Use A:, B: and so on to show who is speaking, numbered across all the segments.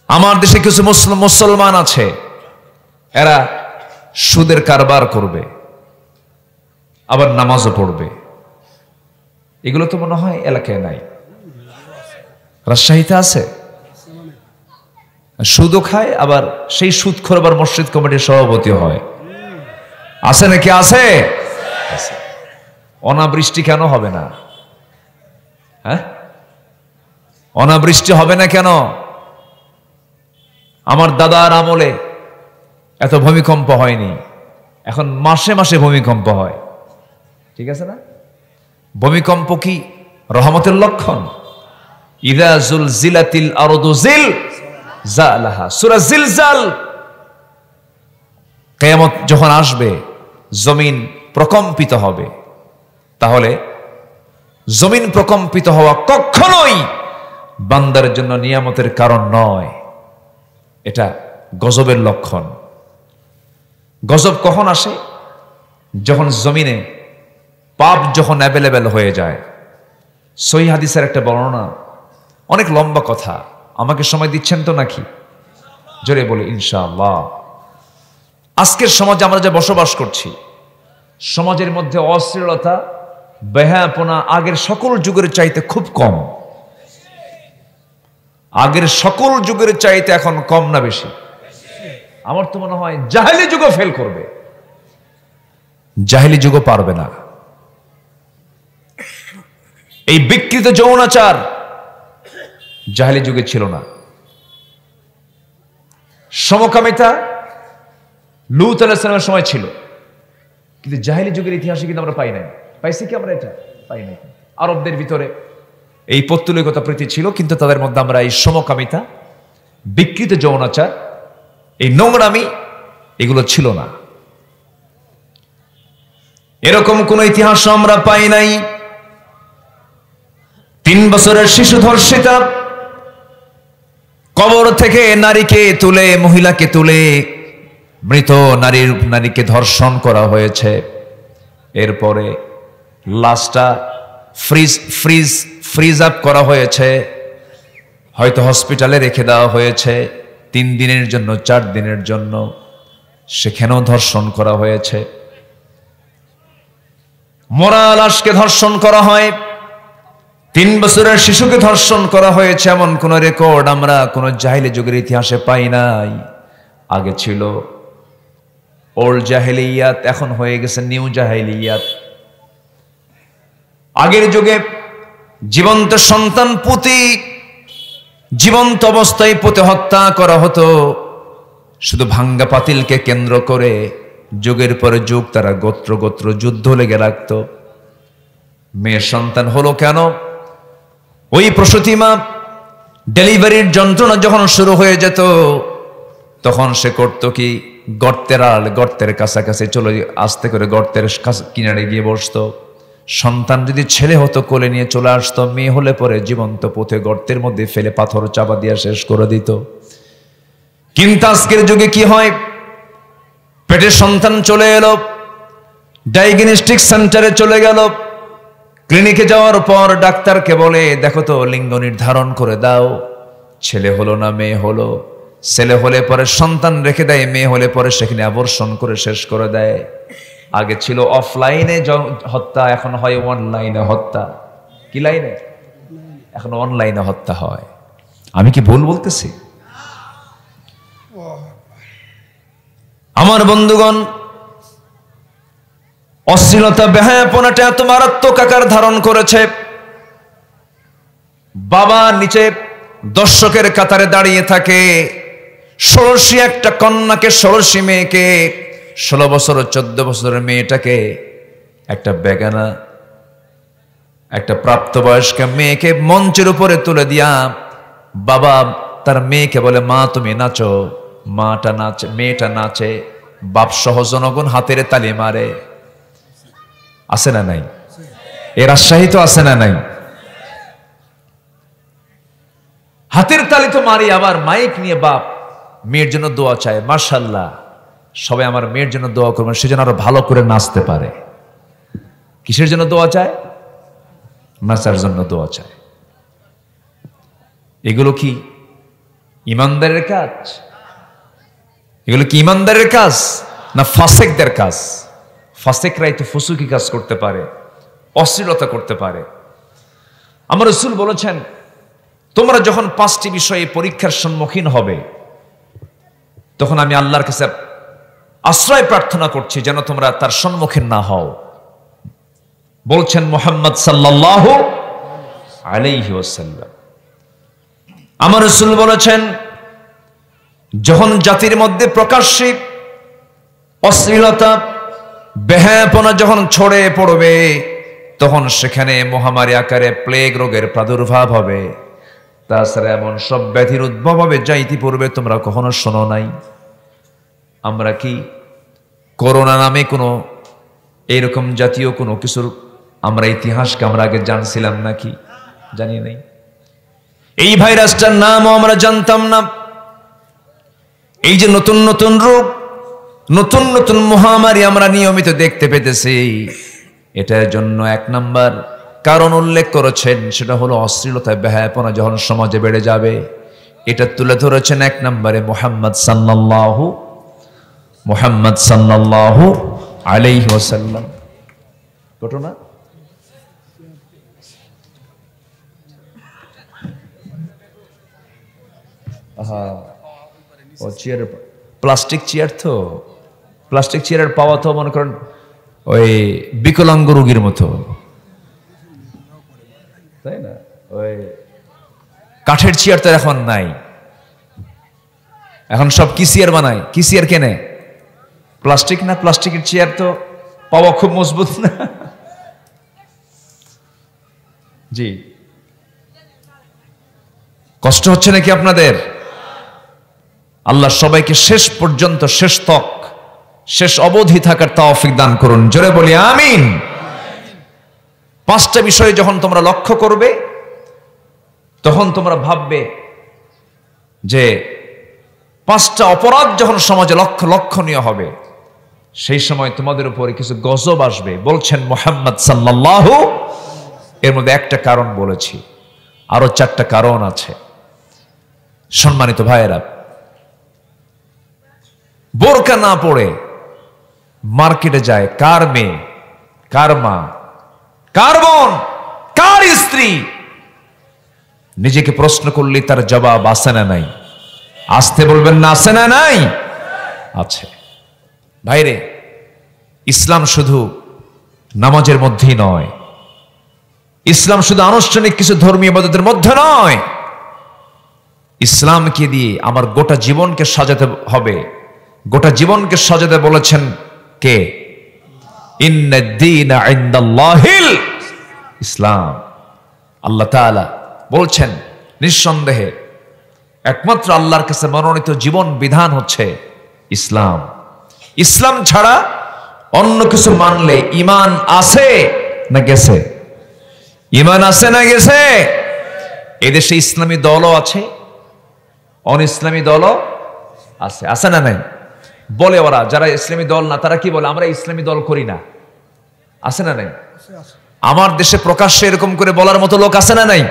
A: আমার দেশে কিছু মুসলমান আছে, এরা সুদের কারবার করবে, আবার নামাজও পড়বে। এগুলো তো মনে হয় এলাকায় নাই, রাজশাহীতে আছে। সুদও খায়, আবার সেই সুদখোর আবার মসজিদ কমিটির সভাপতি হয়। আছে নাকি? আছে। অনাবৃষ্টি কেন হবে না? হ্যাঁ, অনাবৃষ্টি হবে না কেন? আমার দাদার আমলে এত ভূমিকম্প হয়নি, এখন মাসে মাসে ভূমিকম্প হয়। ঠিক আছে না? ভূমিকম্প কি রহমতের লক্ষণ? ইযা যুলজিলাতিল আরদু জিলজালাহা, সূরা জিলজাল। কিয়ামত যখন আসবে, জমিন প্রকম্পিত হবে। তাহলে জমিন প্রকম্পিত হওয়া কখনোই বান্দার জন্য নিয়ামতের কারণ নয়, এটা গজবের লক্ষণ। গজব কখন আসে? যখন জমিনে পাপ যখন অ্যাভেলেবেল হয়ে যায়। সহিহ হাদিসের একটা বর্ণনা, অনেক লম্বা কথা, আমাকে সময় দিচ্ছেন তো নাকি? জোরে বলি ইনশাআল্লাহ। আজকের সমাজে আমরা যে বসবাস করছি, সমাজের মধ্যে অশ্লীলতা, বেহায়াপনা আগের সকল যুগের চাইতে খুব কম। আগের সকল যুগের চাইতে এখন কম না বেশি? আমার তো মনে হয় জাহেলি যুগও ফেল করবে, জাহেলি যুগও পারবে না। এই বিকৃত যৌনাচার জাহেলি যুগে ছিল না। সমকামিতা লূত আলাইহিস সালামের সময় ছিল, কিন্তু জাহেলি যুগের ইতিহাসে কিন্তু আমরা পাই নাই। পাইছি কি আমরা? এটা পাই নাই। আরবদের ভিতরে এই পৌত্তলিকতা প্রীতি ছিল, কিন্তু তাদের মধ্যে আমরা এই সমকামিতা, বিকৃত যৌনাচার, এই নোংরামি, এগুলো ছিল না। এরকম কোন ইতিহাস আমরা পাই নাই। 3 বছরের শিশু ধর্ষিতা, কবর থেকে নারীকে তুলে, মহিলাকে তুলে মৃত নারীকে ধর্ষণ করা হয়েছে। এরপরে লাশটা ফ্রিজ আপ করা হয়েছে, হয়তো হসপিটালে রেখে দেওয়া হয়েছে 3 দিনের জন্য, 4 দিনের জন্য। সেখানেও ধর্ষণ করা হয়েছে। মরা লাশকে ধর্ষণ করা হয়, 3 বছরের শিশুকে ধর্ষণ করা হয়েছে, এমন কোন রেকর্ড আমরা কোন জাহেলি যুগের ইতিহাসে পাই নাই। আগে ছিল ওল্ড জাহেলিয়াত, এখন হয়ে গেছে নিউ জাহেলিয়াত। আগের যুগে জীবন্ত সন্তান পুঁতি, জীবন্ত অবস্থায় পুঁতে হত্যা করা হতো, শুধু ভাঙ্গা পাতিলকে কেন্দ্র করে। যুগের পরে যুগ তারা গোত্র গোত্র যুদ্ধ লেগে রাখত। মেয়ের সন্তান হলো কেন? ওই প্রসূতি মা ডেলিভারির যন্ত্রণা যখন শুরু হয়ে যেত, তখন সে করত কি, গর্তের কাছাকাছি চলে, আস্তে করে গর্তের কিনারে গিয়ে বসতো। সন্তান যদি ছেলে হতো কোলে নিয়ে চলে আসতো, মেয়ে হলে পরে জীবন্ত পুঁতে গর্তের মধ্যে ফেলে পাথর চাপা দিয়ে শেষ করে দিত। কিন্তু আজকের যুগে কি হয়? পেটে সন্তান চলে এলো, ডায়াগনস্টিক সেন্টারে চলে গেল, ক্লিনিকে যাওয়ার পর ডাক্তারকে বলে, দেখো তো লিঙ্গ নির্ধারণ করে দাও, ছেলে হলো না মেয়ে হলো। ছেলে হলে পরে সন্তান রেখে দেয়, মেয়ে হলে পরে সেখানে আবর্ষণ করে শেষ করে দেয়। আগে ছিল অফলাইনে হত্যা, এখন হয় অনলাইনে হত্যা। কি লাইনে? এখন অনলাইনে হত্যা হয়। আমি কি ভুল বলতেছি? আমার বন্ধুগণ, অশ্লীলতা, বেহায়াপনাটা এত মারাত্মক আকার ধারণ করেছে। বাবা নিচে দর্শকের কাতারে দাঁড়িয়ে থাকে, ষোড়শী একটা কন্যাকে, ষোড়শী মেয়েকে, 16 বছর 14 বছরের মেয়েটাকে, একটা বেগানা, একটা প্রাপ্তবয়স্ক মেয়েকে মঞ্চের উপরে তুলে দিয়া বাবা তার মেয়েকে বলে, মা তুমি নাচো। মাটা নাচে, মেয়েটা নাচে, বাপ সহ জনগণ হাতের তালি মারে। আছে না নাই? এ রাজশাহী তো আছে না নাই? হাতের তালি তো মারি, আবার মাইক নিয়ে বাপ মেয়ের জন্য দোয়া চায়। মাশাআল্লাহ, সবাই আমার মেয়ের জন্য দোয়া করবেন, সে যেন আরো ভালো করে নাচতে পারে। কিসের জন্য দোয়া চায়? নাচার জন্য দোয়া চায়। এগুলো কি ইমানদারের কাজ? এগুলো কি ইমানদারের কাজ না ফাসেকদের কাজ? ফাসেকরাই তো ফুসুকি কাজ করতে পারে, অশ্লীলতা করতে পারে। আমার রাসূল বলেছেন, তোমরা যখন 5টি বিষয়ে পরীক্ষার সম্মুখীন হবে, তখন আমি আল্লাহর কাছে আশ্রয় প্রার্থনা করছি যেন তোমরা তার সম্মুখীন না হও। বলছেন মুহাম্মদ সাল্লাল্লাহু আলাইহি ওয়াসাল্লাম। আমার রাসূল বলেছেন, যখন জাতির মধ্যে প্রকাশ্যে অশ্লীলতা, বেহায়াপনা যখন ছড়িয়ে পড়বে, তখন সেখানে মহামারী আকারে প্লেগ রোগের প্রাদুর্ভাব হবে। তাছাড়া এমন সব ব্যাধির উদ্ভব হবে যা ইতিপূর্বে তোমরা কখনো শোনো নাই। আমরা কি করোনা নামে কোনো এইরকম জাতীয় কোনো কিছুর আমরা ইতিহাসকে আমরা আগে জানছিলাম নাকি? জানি নাই। এই ভাইরাসটার নামও আমরা জানতাম না। এই যে নতুন নতুন রোগ, নতুন নতুন মহামারী আমরা নিয়মিত দেখতে পেতেছি, এটার জন্য 1 নাম্বার কারণ উল্লেখ করেছেন, সেটা হলো অশ্লীলতা, বেহায়াপনা যখন সমাজে বেড়ে যাবে। এটা তুলে ধরেছেন 1 নম্বরে মুহাম্মদ সাল্লাল্লাহু আলাইহি ওয়াসাল্লাম। ঘটনা চেয়ার, প্লাস্টিক চেয়ার, তো প্লাস্টিক চেয়ারের পাওয়া তো মনে করেন ওই বিকলাঙ্গ রোগীর মতো, তাই না? ওই কাঠের চেয়ার তো এখন নাই, এখন সব কি চেয়ার বানায়, কি চেয়ার কেনে? প্লাস্টিক না, প্লাস্টিকের চেয়ার তো পাওয়া খুব মজবুত না। জি, কষ্ট হচ্ছে নাকি আপনাদের? আল্লাহ সবাইকে শেষ পর্যন্ত, শেষ তক, শেষ অবধি থাকার তৌফিক দান করুন। জোরে বলি আমিন। 5টা বিষয় যখন তোমরা লক্ষ্য করবে, তখন তোমরা ভাববে যে 5টা অপরাধ যখন সমাজে লক্ষণীয় হবে, সেই সময় তোমাদের উপরে কিছু গজব আসবে। বলছেন মুহাম্মদ সাল্লাল্লাহু, এর মধ্যে একটা কারণ বলেছি, আরো 4টা কারণ আছে। সম্মানিত ভাইয়েরা, বোরকা না পড়ে মার্কেটে যায় কার মেয়ে, কার মা, কার বোন, কার স্ত্রী, নিজেকে প্রশ্ন করলে তার জবাব আছে না নাই? আসতে বলবেন না, আছে না নাই? আছে। ভাইরে, ইসলাম শুধু নামাজের মধ্যেই নয়, ইসলাম শুধু আনুষ্ঠানিক কিছু ধর্মীয় ইবাদতের মধ্যে নয়। ইসলামকে দিয়ে আমার গোটা জীবনকে সাজাতে হবে। গোটা জীবনকে সাজাতে বলেছেন কে? ইন্নাদ-দীনা ইনদাল্লাহিল ইসলাম। আল্লাহ তাআলা বলছেন, নিঃসন্দেহে একমাত্র আল্লাহর কাছে মনোনীত জীবন বিধান হচ্ছে ইসলাম। ইসলাম ছাড়া অন্য কিছু মানলে ঈমান আছে না গেছে? ঈমান আছে না গেছে? এদেশে ইসলামী দলও আছে, অন ইসলামী দলও আছে, আছে না নাই? বলে ওরা, যারা ইসলামী দল না তারা কি বলে? আমরা ইসলামী দল করি না। আছে না নাই? আমার দেশে প্রকাশ্যে এরকম করে বলার মতো লোক আছে না নাই?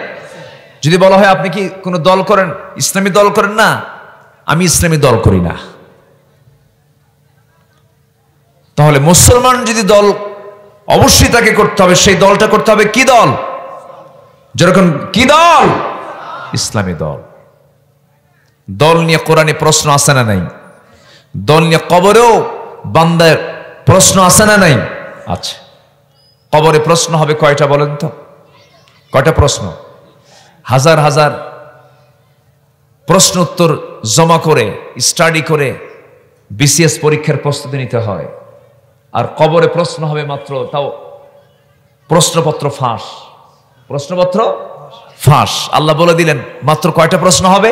A: যদি বলা হয় আপনি কি কোনো দল করেন, ইসলামী দল করেন? না, আমি ইসলামী দল করি না। তাহলে মুসলমান যদি দল, অবশ্যই তাকে করতে হবে, সেই দলটা করতে হবে কি দল? যেরকম কি দল? ইসলামী দল। দল নিয়ে কোরআনে প্রশ্ন আছে না নাই? দল নিয়ে কবরেও বান্দার প্রশ্ন আছে না নাই? আছে। কবরে প্রশ্ন হবে কয়টা বলেন তো? কয়টা প্রশ্ন? হাজার হাজার প্রশ্ন উত্তর জমা করে, স্টাডি করে বিসিএস পরীক্ষার প্রস্তুতি নিতে হয়। আর কবরে প্রশ্ন হবে মাত্র, তাও প্রশ্নপত্র ফাঁস। প্রশ্নপত্র ফাঁস। আল্লাহ বলে দিলেন মাত্র কয়টা প্রশ্ন হবে?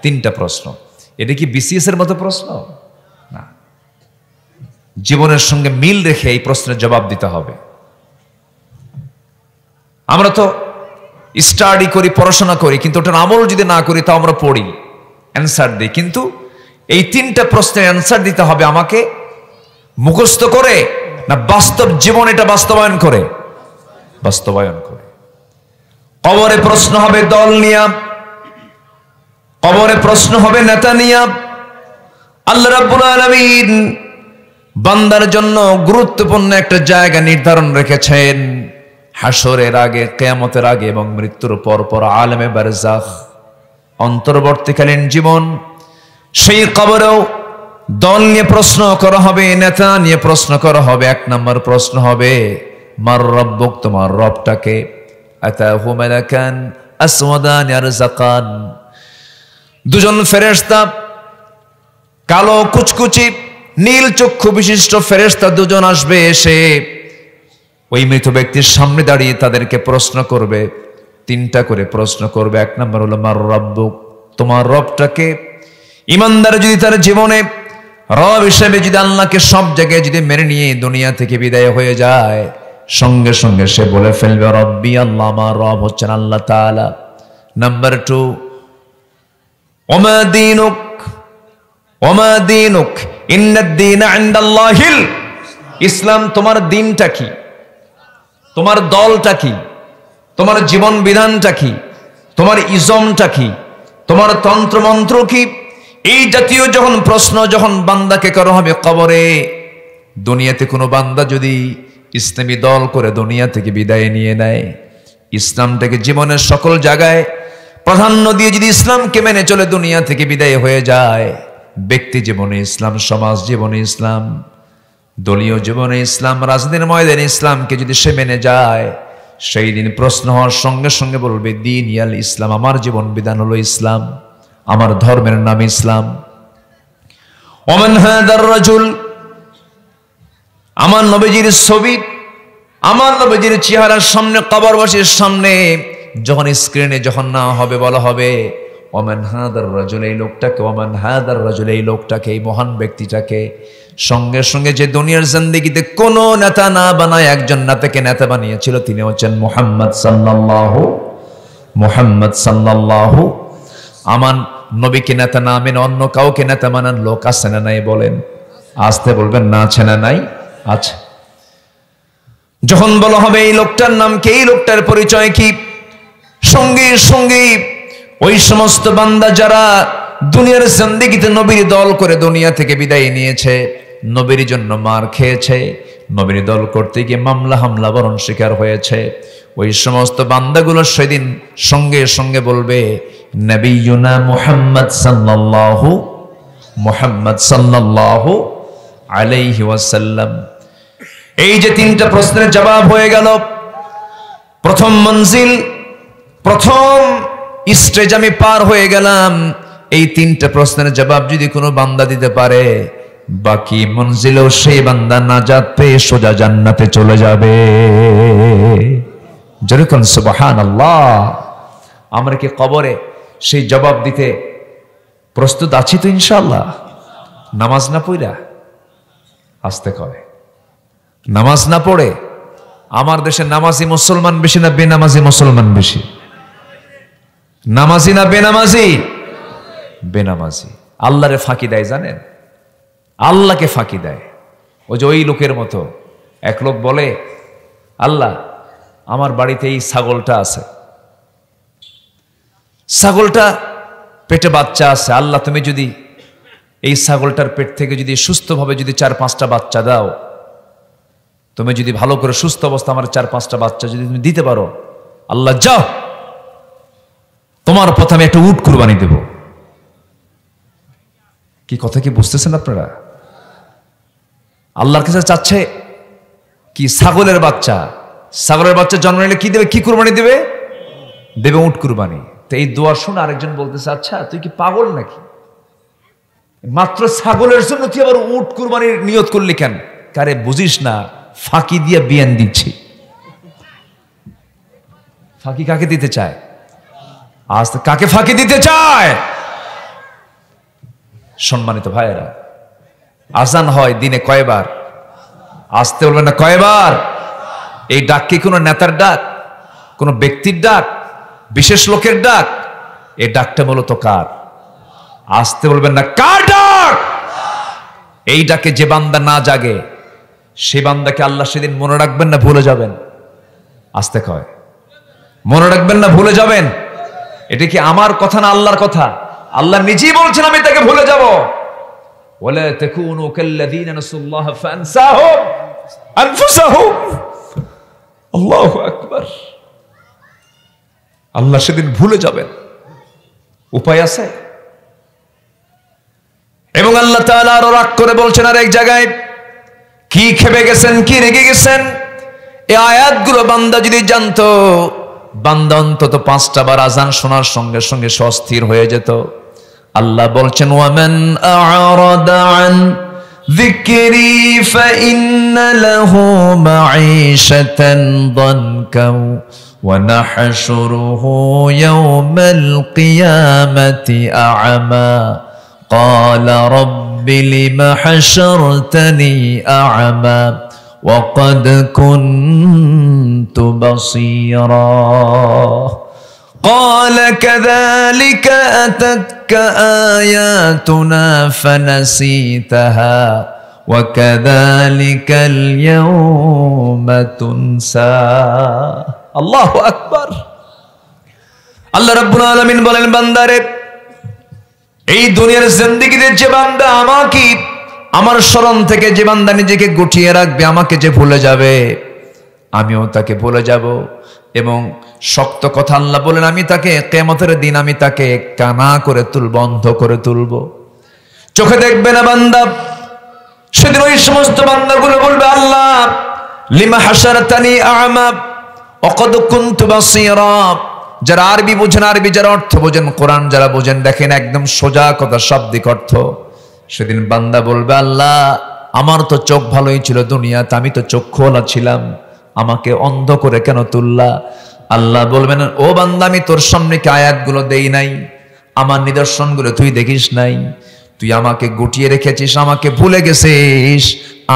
A: 3টা প্রশ্ন। এটা কি বিসিএস এর মতো প্রশ্ন? না। জীবনের সঙ্গে মিল রেখে এই প্রশ্নের জবাব দিতে হবে। আমরা তো স্টাডি করি, পড়াশোনা করি, কিন্তু ওটার আমল যদি না করি তাও আমরা পড়ি, অ্যান্সার দিই, কিন্তু এই 3টা প্রশ্নের অ্যান্সার দিতে হবে আমাকে মুখস্থ করে না বাস্তব জীবন এটা বাস্তবায়ন করে? বাস্তবায়ন করে। কবরে প্রশ্ন হবে দল নিয়ে। কবরে কবরে প্রশ্ন হবে নেতা নিয়া। আল্লাহ রাব্বুল আলামিন বান্দার জন্য গুরুত্বপূর্ণ একটা জায়গা নির্ধারণ রেখেছেন। হাসরের আগে, কিয়ামতের আগে এবং মৃত্যুর পর পর আলেমে বারজাখ, অন্তর্বর্তীকালীন জীবন, সেই কবরেও দল নিয়ে প্রশ্ন করা হবে, নেতা নিয়ে প্রশ্ন করা হবে। এক নম্বর প্রশ্ন হবে, মার রব্বুক, তোমার রবটাকে। আতাহু মালাকান আসওয়াদান ইয়ারযাকান, দুজন ফেরেশতা, কালো কুচকুচি নীল চক্ষু বিশিষ্ট ফেরেশতা দুজন আসবে, এসে ওই মৃত ব্যক্তির সামনে দাঁড়িয়ে তাদেরকে প্রশ্ন করবে। তিনটা করে প্রশ্ন করবে। এক নম্বর হলো মার রব্বুক, তোমার রবটাকে। ইমানদার যদি তার জীবনে রব হিসেবে যদি আল্লাহকে সব জায়গায় যদি মেনে নিয়ে দুনিয়া থেকে বিদায় হয়ে যায়, সঙ্গে সঙ্গে সে বলে ফেলবে রব্বি আল্লাহ, আমার রব হচ্ছেন আল্লাহ তাআলা। নাম্বার 2, ওমা দীনুক, ওমা দীনুক ইন্নাদ দীনা ইনদাল্লাহিল ইসলাম, তোমার দিনটা কি, তোমার দলটা কি, তোমার জীবন বিধানটা কি, তোমার ইজমটা কি, তোমার তন্ত্রমন্ত্র কি। এই জাতীয় যখন প্রশ্ন যখন বান্দাকে করা হবে কবরে, দুনিয়াতে কোনো বান্দা যদি ইসলামী দল করে দুনিয়া থেকে বিদায় নিয়ে নেয়, ইসলামটাকে জীবনের সকল জায়গায় প্রাধান্য দিয়ে যদি ইসলামকে মেনে চলে দুনিয়া থেকে বিদায় হয়ে যায়, ব্যক্তি জীবনে ইসলাম, সমাজ জীবনে ইসলাম, দলীয় জীবনে ইসলাম, রাজনীতির ময়দানে ইসলামকে যদি সে মেনে যায়, সেই দিন প্রশ্ন হওয়ার সঙ্গে সঙ্গে বলবে দিন ইয়াল ইসলাম, আমার জীবন বিধান হলো ইসলাম, আমার ধর্মের নাম ইসলাম। ওমান হাদার রাজুল, আমার নবীজির ছবি, আমার নবীজির চেহারার সামনে, কবরবাসীর সামনে যখন স্ক্রিনে যখন না হবে, বলা হবে ওমান হাদার রাজুল, এই লোকটাকে, ওমান হাদার রাজুল, এই লোকটাকে, এই মহান ব্যক্তিটাকে। সঙ্গে সঙ্গে যে দুনিয়ার জিন্দেগিতে কোনো নেতা না বানায় একজন নেতাকে নেতা বানিয়েছিল, তিনি হচ্ছেন মুহাম্মদ সাল্লাল্লাহু, মুহাম্মদ সাল্লাল্লাহু। আমার নবীকে নেতা না মেনে অন্য কাউকে নেতা মানান লোক আছে না নাই? বলেন, আসতে বলবেন না, আছে না নাই? আছে। যখন বলা হবে এই লোকটার নাম কি, এই লোকটার পরিচয় কি, সঙ্গে সঙ্গে ওই সমস্ত বান্দা যারা দুনিয়ার জিন্দেগিতে নবীর দল করে দুনিয়া থেকে বিদায় নিয়েছে, নবীর জন্য মার খেয়েছে, নবীর দল করতে গিয়ে মামলা হামলা বরণ শিকার হয়েছে, ওই সমস্ত বান্দাগুলো সেদিন সঙ্গে সঙ্গে বলবে নবিয়ুনা মুহাম্মদ সাল্লাল্লাহু, মুহাম্মদ সাল্লাল্লাহু আলাইহি ওয়াসাল্লাম। এই যে তিনটা প্রশ্নের জবাব হয়ে গেল, প্রথম মঞ্জিল, প্রথম স্টেজ আমি পার হয়ে গেলাম। এই তিনটা প্রশ্নের জবাব যদি কোনো বান্দা দিতে পারে, বাকি মঞ্জিলেও সেই বান্দা নাজাত পেয়ে সোজা জান্নাতে চলে যাবে। যেরকম সুবহানাল্লাহ। আমরা কি কবরে সেই জবাব দিতে প্রস্তুত আছি তো ইনশাআল্লাহ? নামাজ না পড়া, আসতে কয় নামাজ না পড়ে, আমার দেশে নামাজি মুসলমান বেশি না বেনামাজি মুসলমান বেশি? নামাজি না বেনামাজি? বেনামাজি। আল্লাহরে ফাঁকি দেয়, জানেন? আল্লাহকে ফাঁকি দেয়। ওই যে ওই লোকের মতো এক লোক বলে, আল্লাহ আমার বাড়িতে এই ছাগলটা আছে, ছাগলটা পেটে বাচ্চা আছে, আল্লাহ তুমি যদি এই ছাগলটার পেট থেকে যদি সুস্থভাবে যদি 4-5টা বাচ্চা দাও, তুমি যদি ভালো করে সুস্থ অবস্থা আমার 4-5টা বাচ্চা যদি তুমি দিতে পারো, আল্লাহ যাও তোমার প্রথমে একটা উট কুরবানি দেব। কি কথা কি বুঝতেছেন আপনারা? আল্লাহর কাছে চাচ্ছে কি? ছাগলের বাচ্চা। ছাগলের বাচ্চা জন্ম নিলে কি দেবে? কি কুরবানি দেবে? দেবে উট কুরবানি। তো এই দোয়া শুনে আরেকজন বলতেছে, আচ্ছা তুই কি পাগল নাকি? মাত্র ছাগলের জন্য তুই আবার উট কুরবানির নিয়ত করলি কেন? কারে বুঝিস না, ফাঁকি দিয়ে বিয়ান দিচ্ছি। ফাঁকি কাকে দিতে চায়? আজ কাকে ফাঁকি দিতে চায়? সম্মানিত ভাইয়েরা, আজান হয় দিনে কয়বার? আসতে বলবেন না, কয়বার? এই ডাক কি কোনো নেতার ডাক, কোনো ব্যক্তির ডাক, বিশেষ লোকের ডাক? এই ডাকটা মূলত কার? আসতে বলবেন না, কার ডাক? এই ডাকে যে বান্দা না জাগে, সে বান্দাকে আল্লাহ সেদিন মনে রাখবেন না ভুলে যাবেন? আসতে কয়, মনে রাখবেন না ভুলে যাবেন? এটা কি আমার কথা না আল্লাহর কথা? আল্লাহ নিজেই বলছেন আমি তাকে ভুলে যাব। ওয়ালা তাকুনু কাল্লাযীনা নাসুল্লাহ ফানসাহুম আনফুসাহুম। আল্লাহু আকবার। আল্লাহ সেদিন ভুলে যাবেন, উপায় আছে? এবং আল্লাহ তাআলা আরো রাগ করে বলছেন আর এক জায়গায়, কি খেপে গেছেন, কি রেগে গেছেন? এই আয়াতগুলো বান্দা যদি জানতো, বান্দা অন্তত 5টা বার আজান শোনার সঙ্গে সঙ্গে অস্থির হয়ে যেত। আল্লাহ বলছেন ওয়ামান আ'রাদা আন যিকরি ফাইন্না লাহু মাঈশাতান দানকা ওয়া নাহশুরুহু ইয়াওমাল কিয়ামাতি আ'মা ক্বালা রাব্বি লিমা হাশারতানি আ'মা وقد كنت بصيرا قال كذلك أتتك آياتنا فنسيتها وكذلك اليوم تنسى الله أكبر আল্লাহ রাব্বুল আলামিন বলেন, বান্দারে এই দুনিয়ার জিন্দেগিতে যে বান্দা আমাকে, আমার স্মরণ থেকে যে বান্দা নিজেকে গুটিয়ে রাখবে, আমাকে যে ভুলে যাবে, আমিও তাকে ভুলে যাব। এবং শক্ত কথা আল্লাহ বলেন, আমি তাকে কিয়ামতের দিন আমি তাকে কানা করে তুলব, অন্ধ করে তুলব, চোখে দেখবে না বান্দা। সেদিন ওই সমস্ত বান্দাগুলো বলবে, আল্লাহ লিমা হাশারতানি আ'মা ওয়া ক্বাদ কুনতু বাসীরা। যারা আরবি বোঝেন, আরবি যারা অর্থ বোঝেন, কোরআন যারা বোঝেন, দেখেন একদম সোজা কথা, শাব্দিক অর্থ। সেদিন বান্দা বলবে, আল্লাহ আমার তো চোখ ভালোই ছিল দুনিয়াতে, আমি তো চক্ষুওয়ালা ছিলাম, আমাকে অন্ধ করে কেন তুললা? আল্লাহ বলবেন, ও বান্দা আমি তোর সামনে কি আয়াতগুলো দেই নাই? আমার নিদর্শনগুলো তুই দেখিস নাই? তুই আমাকে গুটিয়ে রেখেছিস, আমাকে ভুলে গেছিস,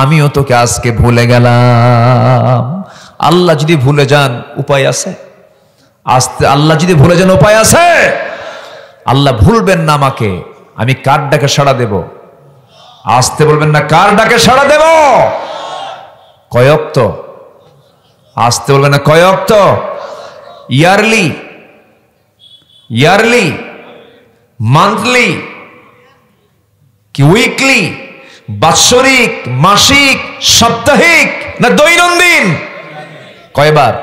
A: আমিও তোকে আজকে ভুলে গেলাম। আল্লাহ যদি ভুলে যান উপায় আছে? আল্লাহ যদি ভুলে যান উপায় আছে? আল্লাহ ভুলবেন না আমাকে, আমি কার ডাকে সাড়া দেব? আসতে বলবেন না, কার ডাকে সাড়া দেব? কয় ওয়াক্ত? আসতে বলবেন না, কয় ওয়াক্ত? ইয়ারলি, ইয়ারলি, মান্থলি কি উইকলি, বাৎসরিক, মাসিক, সাপ্তাহিক না দৈনন্দিন? কয়বার?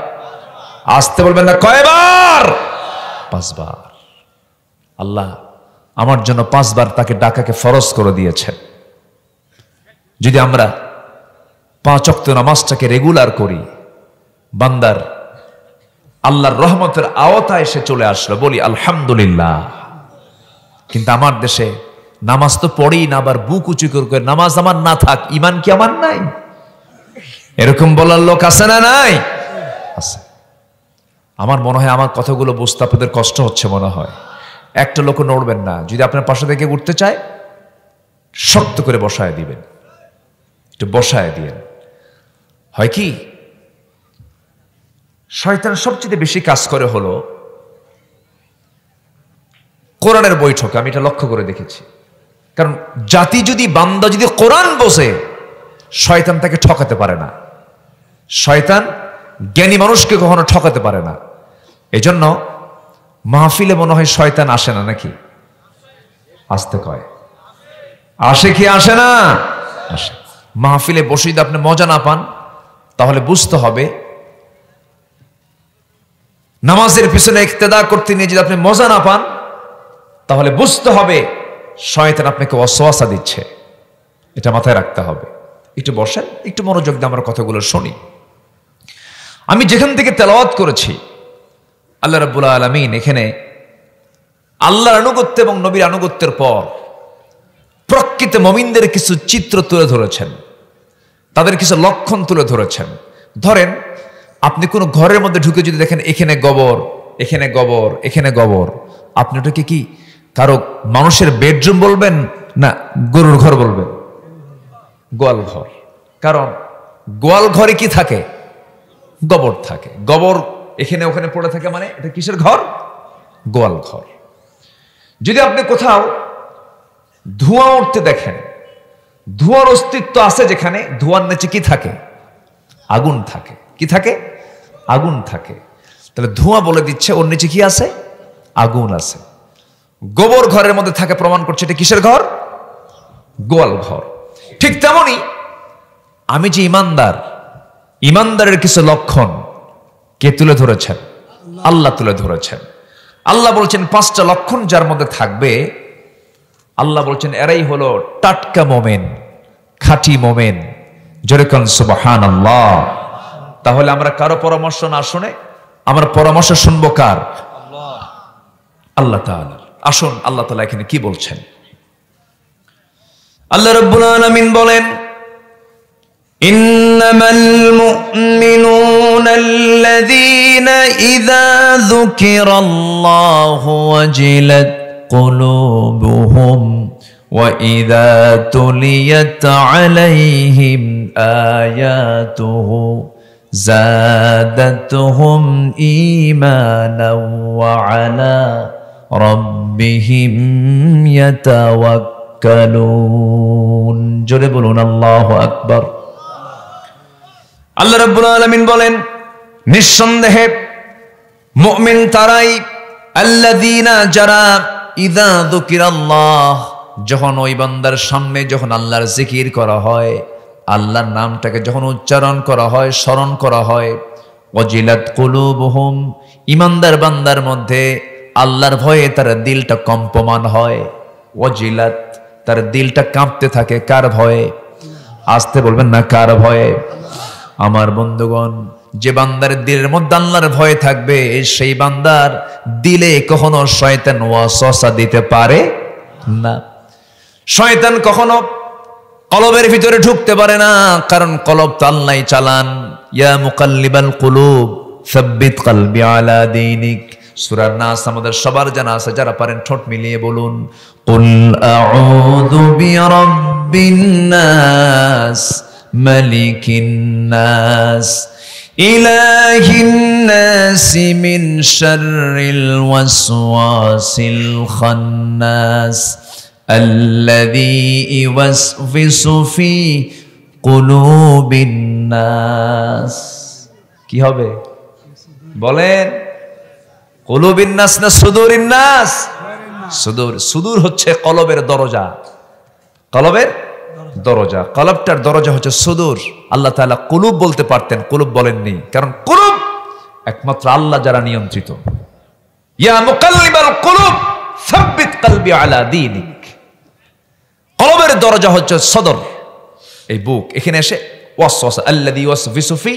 A: আসতে বলবেন না, কয়বার? 5 বার। আল্লাহ আমার জন্য 5 বার তাকে ডাকাকে ফরজ করে দিয়েছেন। যদি আমরা 5 ওয়াক্ত নামাজটাকে রেগুলার করি, বান্দার আল্লাহর রহমতের আওতায় এসে চলে আসলো, বলি আলহামদুলিল্লাহ। কিন্তু আমার দেশে নামাজ তো পড়েই না, আবার বুক উঁচু করে নামাজ আমার না থাক, ইমান কি আমার নাই? এরকম বলার লোক আছে না নাই? আছে। আমার মনে হয় আমার কথাগুলো বুঝতে আপনাদের কষ্ট হচ্ছে মনে হয়। একটা লোক নড়বেন না, যদি আপনার পাশে থেকে উঠতে চায় শক্ত করে বসায় দিবেন, একটু বসায় দিয়েন। হয় কি, শয়তান সবচেয়ে বেশি কাজ করে হলো কোরআনের বৈঠকে। আমি এটা লক্ষ্য করে দেখেছি। কারণ জাতি যদি, বান্দা যদি কোরআন বসে, শয়তান তাকে ঠকাতে পারে না। শয়তান জ্ঞানী মানুষকে কখনো ঠকাতে পারে না। এজন্য মাহফিলে মনে হয় শয়তান আসে না, নাকি? আসতে কয়, আসে কি আসে না? আসে। মাহফিলে বসে যদি আপনি মজা না পান, তাহলে বুঝতে হবে নামাজের পিছনে ইক্তেদা করতে নিয়ে যদি আপনি মজা না পান, তাহলে বুঝতে হবে শয়তান আপনাকে ওয়াসওয়াসা দিচ্ছে। এটা মাথায় রাখতে হবে। একটু বসেন, একটু মনোযোগ দিয়ে আমরা কথাগুলো শুনি। আমি যেখান থেকে তেলাওয়াত করেছি, আল্লাহ রাব্বুল আলামিন এখানে আল্লাহর আনুগত্য এবং নবীর আনুগত্যের পর প্রকৃত মুমিনদের কিছু চিত্র তুলে ধরেছেন, তাদের কিছু লক্ষণ তুলে ধরেছেন। ধরেন আপনি কোনো ঘরের মধ্যে ঢুকে যদি দেখেন এখানে গোবর, এখানে গোবর, এখানে গোবর, আপনি ওটাকে কি কারো মানুষের বেডরুম বলবেন না গরুর ঘর বলবেন? গোয়াল ঘর। কারণ গোয়াল ঘরে কি থাকে? গোবর থাকে। গোবর এখানে ওখানে পড়ে থাকে, মানে এটা কিসের ঘর? গোয়াল ঘর। যদি আপনি কোথাও ধোঁয়া উঠতে দেখেন, ধোঁয়ার অস্তিত্ব আছে যেখানে, ধোঁয়ার নিচে কি থাকে? আগুন থাকে। কি থাকে? আগুন থাকে। তাহলে ধোঁয়া বলে দিচ্ছে ওর নিচে কি আছে? আগুন আছে। গোবর ঘরের মধ্যে থাকে প্রমাণ করছে এটা কিসের ঘর? গোয়াল ঘর। ঠিক তেমনি আমি যে ইমানদার, ইমানদারের কিছু লক্ষণ কে তুলে ধরেছেন? আল্লাহ তুলে ধরেছেন। আল্লাহ বলছেন 5টা লক্ষণ যার মধ্যে থাকবে, আল্লাহ বলছেন এরাই হলো টাটকা মোমেন, খাঁটি মোমেন। যেরকম সুবহানাল্লাহ। তাহলে আমরা কারো পরামর্শ না শুনে আমরা পরামর্শ শুনবো কার? আল্লাহ তাআলা। আসুন আল্লাহ তাআলা এখানে কি বলছেন। আল্লাহ রাব্বুল আলামিন বলেন, ইন্নামাল মুমিনুনা আল্লাযীনা ইযা যুকিরাল্লাহু ওয়াজিলাত কুলুবুহুম ওয়া ইযা তুলিয়াত আলাইহিম আয়াতুহু যাদাতুহুম ঈমানাও ওয়া আলা রাব্বিহিম ইয়াতাওয়াক্কালুন। জোরে বলুন আল্লাহু আকবার। আল্লাহ রাব্বুল আলামিন বলেন, নিঃসন্দেহে মুমিন তারাই আল্লাযীনা যারা ইযা যুকিরাল্লাহ, যখন ওই বান্দার সামনে যখন আল্লাহর জিকির করা হয়, আল্লাহর নামটাকে যখন উচ্চারণ করা হয়, স্মরণ করা হয়, ওয়াজিলাত কুলুবুহুম, ইমানদার বান্দার মধ্যে আল্লাহর ভয়ে তার দিলটা কম্পমান হয়। ওয়াজিলাত, তার দিলটা কাঁপতে থাকে। কার ভয়ে? আসতে বলবেন না, কার ভয়ে? আমার বন্ধুগণ, যে বান্দার দিলের মধ্যে আল্লাহর ভয় থাকবে, সেই বান্দার দিলে কখনো শয়তান ওয়াসওয়াসা দিতে পারে না। শয়তান কখনো কলবের ভিতরে ঢুকতে পারে না, কারণ কলব তো আল্লাহই চালান। ইয়া মুকাল্লিবাল কুলুব সাব্বিত কলবি আলা দীনিক। সূরা নাস আমাদের সবার জানা আছে, যারা পারেন ঠোঁট মিলিয়ে বলুন, কুল আউযু বিরাব্বিন নাস মালিকিন নাস ইলাহিন নাস মিন শাররিল ওয়াসওয়াসিল খান্নাস আল্লাযী ইউওয়াসওয়িসু ফি কুলুবিন নাস। কি হবে বলেন? কুলুবিন নাস না সুদুরিন নাস? সুদূর। সুদূর হচ্ছে কলবের দরজা, কলবের দরজা। কলবটার দরজা হচ্ছে সুদূর। আল্লাহ তাআলা কুলুব বলতে পারতেন, কুলুব বলেননি, কারণ কুলুব একমাত্র আল্লাহ যারা নিয়ন্ত্রিত। ইয়া মুকাল্লিবাল কুলুব সাব্বিত কলবি আলা দীনিক। কলবের দরজা হচ্ছে সদর, এই বুক। এখানে এসে ওয়াসওয়াসা আল্লাযী ইউওয়াসওয়িসু ফি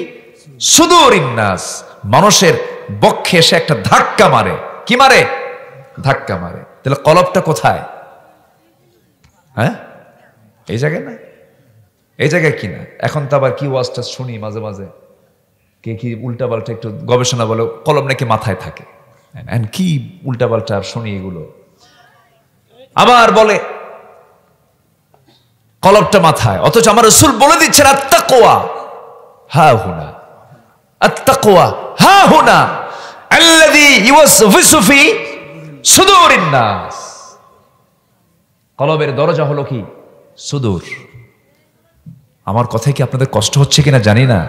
A: সুদুরিন নাস, মানুষের বক্ষে এসে একটা ধাক্কা মারে। কি মারে? ধাক্কা মারে। তাহলে কলবটা কোথায়? হ্যাঁ, এই জায়গায় না? এই জায়গায় কিনা? এখন তো আবার কি ওয়াজটা শুনি মাঝে মাঝে, কে কি উল্টা পাল্টা একটু গবেষণা বলে কলব নাকি মাথায় থাকে। কি উল্টা পাল্টা শুনি এগুলো। আবার বলে কলবটা মাথায়, অথচ আমার রাসূল বলে দিচ্ছেন আত্তাকওয়া হা হুনা, আত্তাকওয়া হা হুনা আল্লাযী ইউওয়াসওয়িসু ফি সুদুরিন নাস। কলবের দরজা হলো কি? সুদূর। আমার কথায় কি আপনাদের কষ্ট হচ্ছে কিনা জানি না।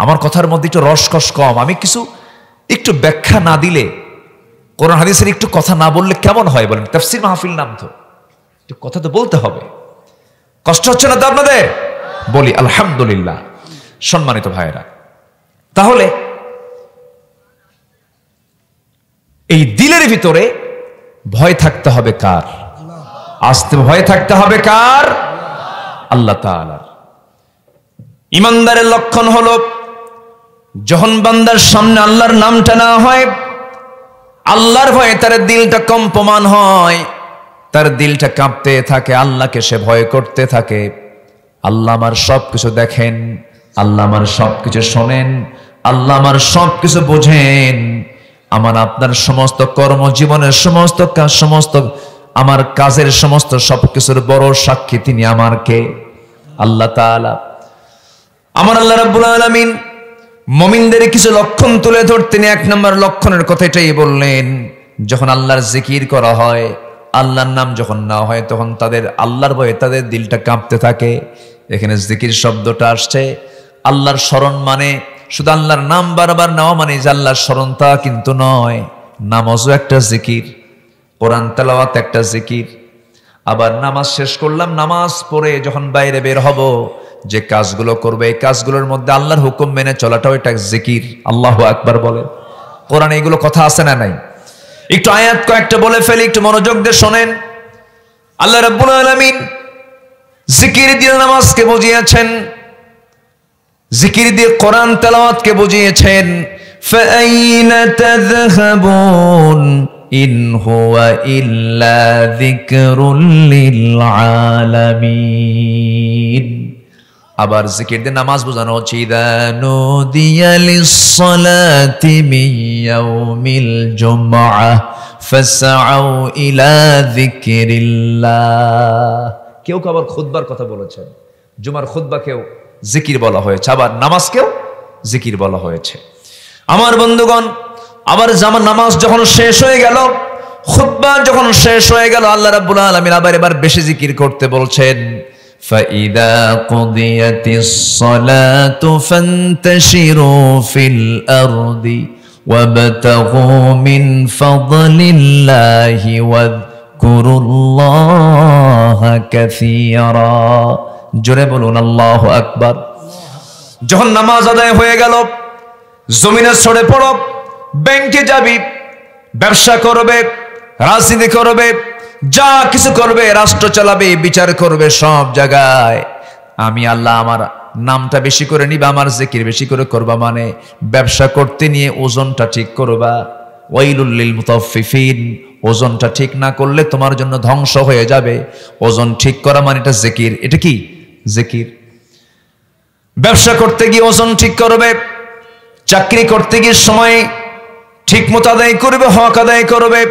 A: আমার কথার মধ্যে একটু রসকস কম। আমি কিছু একটু ব্যাখ্যা না দিলে, কোরআন হাদিসের একটু কথা না বললে কেমন হয় বলেন? তাফসীর মাহফিল নাম তো, একটু কথা তো বলতে হবে। কষ্ট হচ্ছে না তো আপনাদের? বলি আলহামদুলিল্লাহ। সম্মানিত ভাইয়েরা, তাহলে এই দিলের ভিতরে ভয় থাকতে হবে কার? আসতে ভয় থাকতে হবে কার? আল্লাহ তাআলার। ইমানদারের লক্ষণ হলো, যখন বান্দার সামনে আল্লাহর নামটা না হয়, আল্লাহর ভয়ে তার দিলটা কম্পমান হয়, তার দিলটা কাঁপতে থাকে, আল্লাহকে সে ভয় করতে থাকে। আল্লাহ আমার সবকিছু দেখেন, আল্লাহ আমার সবকিছু শোনেন, আল্লাহ আমার সবকিছু বোঝেন। আমার আপনার সমস্ত কর্মজীবনের সমস্ত কাজ, সমস্ত আমার কাজের সমস্ত সবকিছুর বড় সাক্ষী তিনি আমার কে? আল্লাহ তাআলা। আমার আল্লাহ রাব্বুল আলামিন মুমিনদের কিছু লক্ষণ তুলে ধরতেন। 1 নম্বর লক্ষণের কথা এটাই বললেন, যখন আল্লাহর জিকির করা হয়, আল্লাহর নাম যখন না হয়, তখন তাদের আল্লাহর ভয়ে তাদের দিলটা কাঁপতে থাকে। এখানে জিকির শব্দটা আসছে, আল্লাহর স্মরণ মানে শুধু আল্লাহর নাম বারবার নেওয়া মানে যে আল্লাহর স্মরণ তা কিন্তু নয়। নামাজও একটা জিকির, কোরআন তেলাওয়াত একটা জিকির। আবার নামাজ শেষ করলাম, নামাজ পড়ে যখন বাইরে বের হব, যে কাজগুলো করবে এই কাজগুলোর মধ্যে আল্লাহর হুকুম মেনে চলাটাও একটা জিকির। আল্লাহু আকবার বলেন। কোরআনে এগুলো কথা আছে না নাই? একটু আয়াত কয়েকটা বলে ফেলি, একটু মনোযোগ দিয়ে শোনেন। আল্লাহ রাব্বুল আলামিন জিকির দিয়ে নামাজকে বুঝিয়েছেন, জিকির দিয়ে কোরআন তেলাওয়াতকে বুঝিয়েছেন। ফাআইনা তাযহাবুন ইন হুয়া ইল্লা যিকরুল লিল আলামিন। আবার জিকির দিয়ে নামাজ বোঝানো হচ্ছে, ইযা নুদিয়া লিস-সালাতি মিন ইয়াউমিল জুমআহ ফাসআউ ইলা যিকরিল্লাহ। কেউ আবার খুতবার কথা বলেছেন, জুমার খুতবাকেও জিকির বলা হয়েছে, আবার নামাজকেও জিকির বলা হয়েছে। আমার বন্ধুগণ, আবার জামার নামাজ যখন শেষ হয়ে গেল, খুতবা যখন শেষ হয়ে গেল, আল্লাহ রাব্বুল আলামিন আবার এবার বেশি জিকির করতে বলছেন। فَإِذَا قُضِيَتِ الصَّلَاةُ فَانتَشِرُوا فِي الْأَرْضِ وَابْتَغُوا مِنْ فَضْلِ اللَّهِ واذكروا الله كثيرا। জোরে বলুন আল্লাহু আকবার। যখন নামাজ আদায় হয়ে গেল, জমিনে ছড়ে পড়ো, ব্যাংকে যাবি, ব্যবসা করবে, রাজনীতি করবে, যা কিছু করবে, রাষ্ট্র চালাবে, বিচার করবে, সব জায়গায় আমি আল্লাহ আমার নামটা বেশি করে নিবা, আমার জিকির বেশি করে করবা। মানে ব্যবসা করতে নিয়ে ওজনটা ঠিক করবা। ওয়াইলুল লিল মুতাফফিফিন, ওজনটা ঠিক না করলে তোমার জন্য ধ্বংস হয়ে যাবে। ওজন ঠিক করা মানে এটা জিকির। এটা কি জিকির? ব্যবসা করতে গিয়ে ওজন ঠিক করবে, চাকরি করতে গিয়ে সময় ঠিক মতো আদায় করবে, হক আদায় করবে,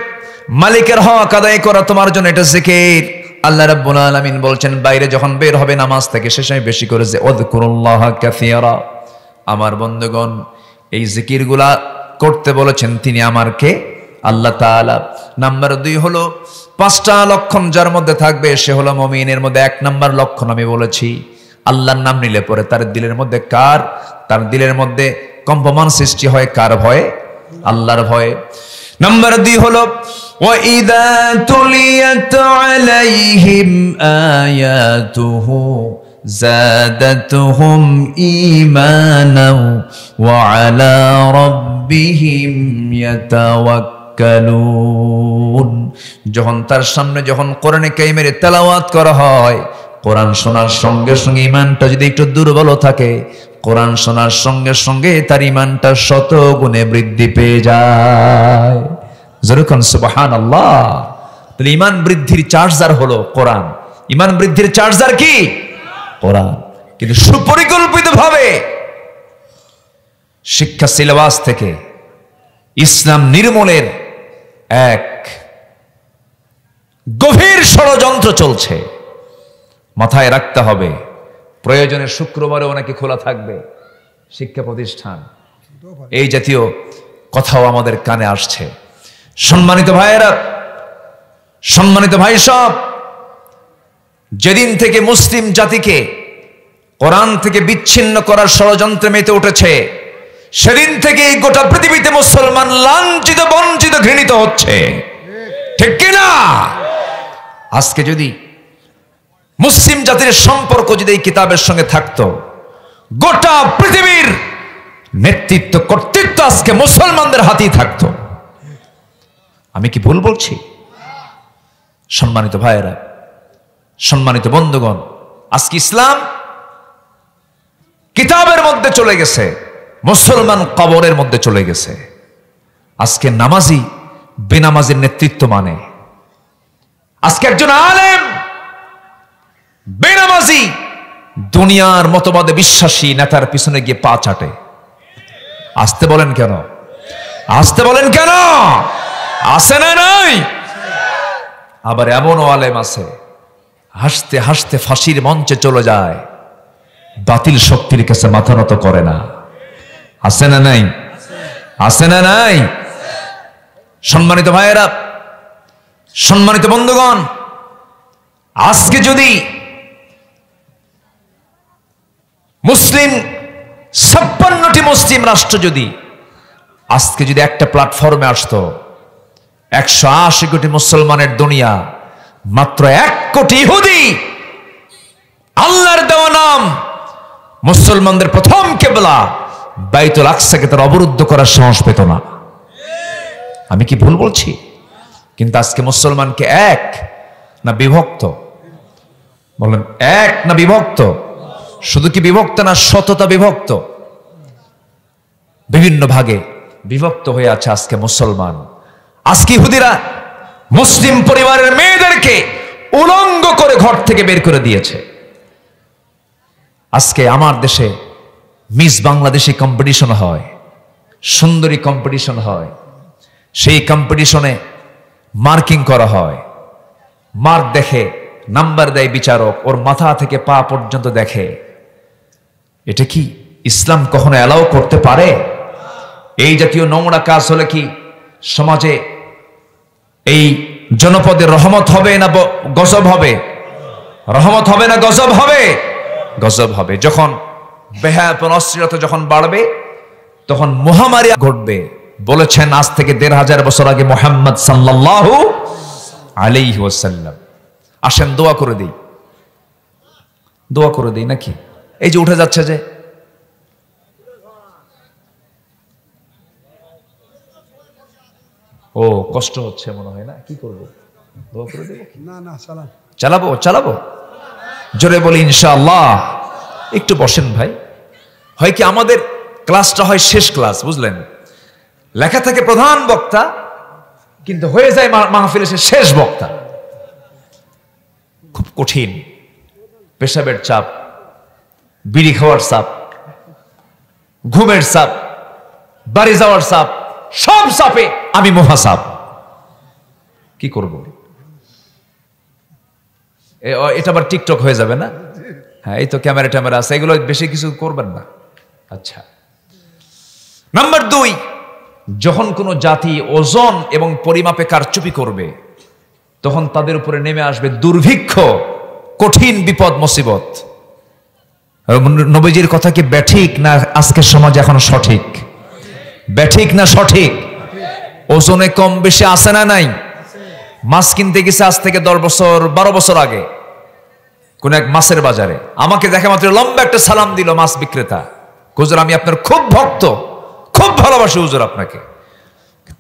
A: মালিকের হক আদায় করা তোমার জন্য এটা জিকির। আল্লাহ রাব্বুল আলামিন বলছেন, বাইরে যখন বের হবে নামাজ থেকে শেষে বেশি করে যে ওয়াযকুরুল্লাহ কাসীরা। আমার বন্ধুগণ, এই জিকিরগুলা করতে বলেছেন তিনি আমার কে? আল্লাহ তাআলা। নাম্বার 2 হলো 5টা লক্ষণ যার মধ্যে থাকবে সে হলো মুমিনের মধ্যে 1 নাম্বার লক্ষণ আমি বলেছি, আল্লাহর নাম নিলে পরে তার দিলের মধ্যে তার দিলের মধ্যে কম্পমান সৃষ্টি হয় কার ভয়ে? আল্লাহর ভয়ে। নাম্বার 2 হলো ওয়াইদা তুলিয়াত আলাইহিম আয়াতুহু যাদাতুহুম ঈমানাও ওয়া আলা রাব্বিহিম ইয়াতাওয়াক্কালুন। যখন তার সামনে যখন কোরআনে কারীমের তেলাওয়াত করা হয়, কোরআন শোনার সঙ্গে সঙ্গে ঈমানটা যদি একটু দুর্বল থাকে, কোরআন শোনার সঙ্গে সঙ্গে তার ঈমানটা 100 গুণে বৃদ্ধি পেয়ে যায়। যেরকম সুবহানাল্লাহ। তাহলে ঈমান বৃদ্ধির চার্জার হলো কোরআন। ঈমান বৃদ্ধির চার্জার কি? কোরআন। কিন্তু সুপরিকল্পিতভাবে শিক্ষা সিলেবাস থেকে ইসলাম নির্মূলের এক গভীর ষড়যন্ত্র চলছে। মাথায় রাখতে হবে, প্রয়োজনে শুক্রবারেও নাকি খোলা থাকবে শিক্ষা প্রতিষ্ঠান। এই জাতীয় কথাও আমাদের কানে আসছে। সম্মানিত ভাইয়েরা, সম্মানিত ভাই সব, যেদিন থেকে মুসলিম জাতিকে কোরআন থেকে বিচ্ছিন্ন করার ষড়যন্ত্রে মেতে উঠেছে, সেদিন থেকে গোটা পৃথিবীতে মুসলমান লাঞ্ছিত, বঞ্চিত, ঘৃণিত হচ্ছে। ঠিক কিনা? আজকে যদি মুসলিম জাতির সম্পর্ক যদি এই কিতাবের সঙ্গে থাকতো, গোটা পৃথিবীর নেতৃত্ব, কর্তৃত্ব আজকে মুসলমানদের হাতেই থাকতো। আমি কি ভুল বলছি? সম্মানিত ভাইয়েরা, সম্মানিত বন্ধুগণ, আজকে ইসলাম কিতাবের মধ্যে চলে গেছে, মুসলমান কবরের মধ্যে চলে গেছে। আজকে নামাজি বেনামাজির নেতৃত্ব মানে। আজকে একজন আলেম বেনামাজি দুনিয়ার মতবাদে বিশ্বাসী নেতার পিছনে গিয়ে পা চাটে। আসতে বলেন কেন? আসতে বলেন কেন? আছে না নাই? আবার এমনও আলেম আছে হাসতে হাসতে ফাঁসির মঞ্চে চলে যায়, বাতিল শক্তির কাছে মাথা নত করে না। আছে না নাই? আছে না নাই? সম্মানিত ভাইয়েরা, সম্মানিত বন্ধুগণ, আজকে যদি মুসলিম 56টি মুসলিম রাষ্ট্র যদি আজকে যদি একটা প্ল্যাটফর্মে আসতো, 180 কোটি মুসলমানের দুনিয়া, মাত্র 1 কোটি ইহুদি আল্লাহর দেওয়া নাম মুসলমানদের প্রথম কিবলা বাইতুল আকসাকে তারা অবরুদ্ধ করার সাহস পেত না। আমি কি ভুল বলছি? কিন্তু আজকে মুসলমানকে এক না বিভক্ত? বলেন, এক না বিভক্ত? শুধু কি বিভক্ত না, শততা বিভক্ত, বিভিন্ন ভাগে বিভক্ত হয়ে আছে আজকে মুসলমান। আজকে ইহুদিরা মুসলিম পরিবারের মেয়েদেরকে উলঙ্গ করে ঘর থেকে বের করে দিয়েছে। আজকে আমার দেশে মিস বাংলাদেশি কম্পিটিশন হয়, সুন্দরী কম্পিটিশন হয়, সেই কম্পিটিশনে মার্কিং করা হয়। মার্ক দেখে, নাম্বার দেয় বিচারক, ওর মাথা থেকে পা পর্যন্ত দেখে। এটা কি ইসলাম কখনো অ্যালাউ করতে পারে? এই জাতীয় নোংরা কাজ হলে কি সমাজে এই জনপদে রহমত হবে না গজব হবে? রহমত হবে না গজব হবে? গজব হবে। যখন বেহায়াপন অশ্লীলতা যখন বাড়বে, তখন মহামারী ঘটবে। বলেছেন আজ থেকে 1500 বছর আগে মুহাম্মদ সাল্লাল্লাহু আলাইহি ওয়াসাল্লাম। আসেন দোয়া করে দিই, দোয়া করে দিই নাকি? এই যে উঠে যাচ্ছে যে, ও কষ্ট হচ্ছে মনে হয় না, কি করবো? দোয়া করে দেব? না, চালাবো চালাবো, জোরে বলি ইনশাআল্লাহ। একটু বসেন ভাই। হয় কি আমাদের ক্লাসটা হয় শেষ ক্লাস, বুঝলেন? লেখা থাকে প্রধান বক্তা, কিন্তু হয়ে যায় মাহফিলে শেষ বক্তা। খুব কঠিন। পেশাবের চাপ, বিড়ি খাওয়ার চাপ, ঘুমের চাপ, বাড়ি যাওয়ার চাপ, সব চাপে আমি মহাচাপ। কি করব? এটা আবার টিকটক হয়ে যাবে না? হ্যাঁ, এই তো ক্যামেরা ট্যামেরা আছে, এগুলো বেশি কিছু করবেন না। আচ্ছা, নাম্বার 2, যখন কোনো জাতি ওজন এবং পরিমাপে কারচুপি করবে, তখন তাদের উপরে নেমে আসবে দুর্ভিক্ষ, কঠিন বিপদ মুসিবত। নবীজির কথা কি ব্যাঠিক না আজকের সমাজ এখন সঠিক? ব্যাঠিক না সঠিক? ওজনে কম বেশি আছে না নাই? মাছ কিনতে গেছে আজ থেকে 10 বছর 12 বছর আগে কোন এক মাছের বাজারে, আমাকে দেখে মাত্র লম্বা একটা সালাম দিল মাছ বিক্রেতা। হুজুর, আমি আপনার খুব ভক্ত, খুব ভালোবাসি হুজুর আপনাকে।